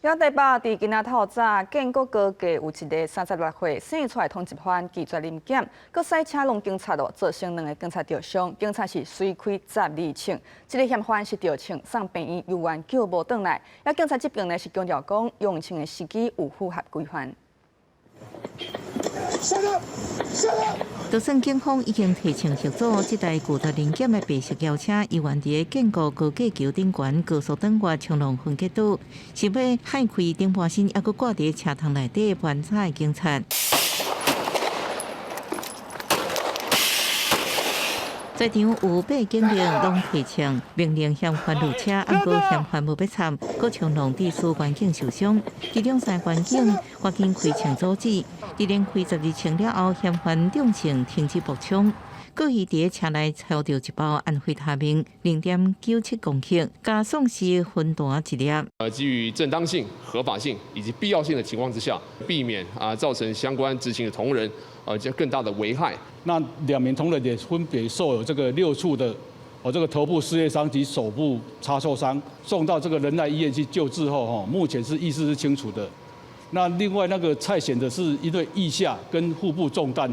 了台北伫今仔透早，建国高架有一个36岁生出来通缉犯拒绝临检，佮驶车弄警察造成2个警察受伤。警察是随开12枪，这个嫌犯是着枪送病院救援救无转来。警察这边呢是强调讲，用枪的时机有符合规范。 就算警方已经提枪协助，这台拒绝临检的白色轿车，依然伫建国高架桥顶悬高速等外冲浪分隔岛，是要害开顶半身，还佫挂伫车窗内底观察的警察。 在场有8警力拢提枪，命令嫌犯入车，按过嫌犯无要插，佫冲浪致使环境受伤。其中3环警赶紧开枪阻止，连开12枪了后，嫌犯中枪停止步枪。佫伊伫车内抄到一包安非他命0.97公克，加送是分弹1粒。基于正当性、合法性以及必要性的情况之下，避免造成相关执行的同仁更大的危害。 那2名同仁也分别受有这个6处的这个头部撕裂伤及手部擦受伤，送到这个仁爱医院去救治后，目前是意识是清楚的。那另外那个蔡显的是因为腋下跟腹部中弹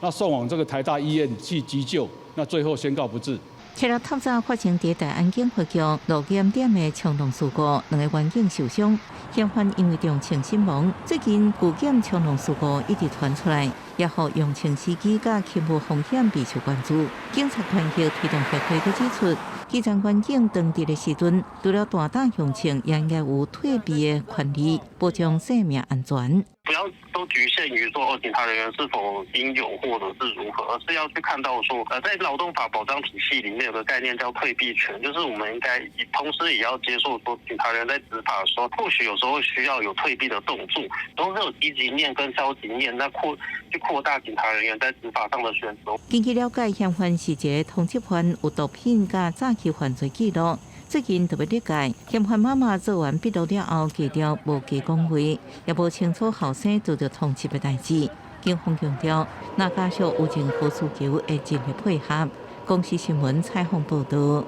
那送往这个台大医院去急救，那最后宣告不治。 7日透早发生伫大安警分局路检点的冲浪事故，2个员警受伤，嫌犯因为中枪身亡。最近巨检冲浪事故一直传出来，也互用枪司机甲勤务风险备受关注。警察团协推动协会佮指出，基层员警当值的时阵，除了大胆用枪，也应该有退避的权利，保障生命安全。 不要都局限于说警察人员是否英勇或者是如何，而是要去看到说，在劳动法保障体系里面有个概念叫退避权，就是我们应该同时也要接受说，警察人员在执法的时候，或许有时候需要有退避的动作，同时有积极面跟消极面，那扩大警察人员在执法上的选择。根据了解，嫌犯是一个通缉犯，有毒品甲早期犯罪记录。 最近特别理解，嫌犯妈妈做完笔录了后，低调无加讲话，也无清楚后生遭到通缉的代志。警方强调，那家属有政府需求会尽力配合。公司新闻采访报道。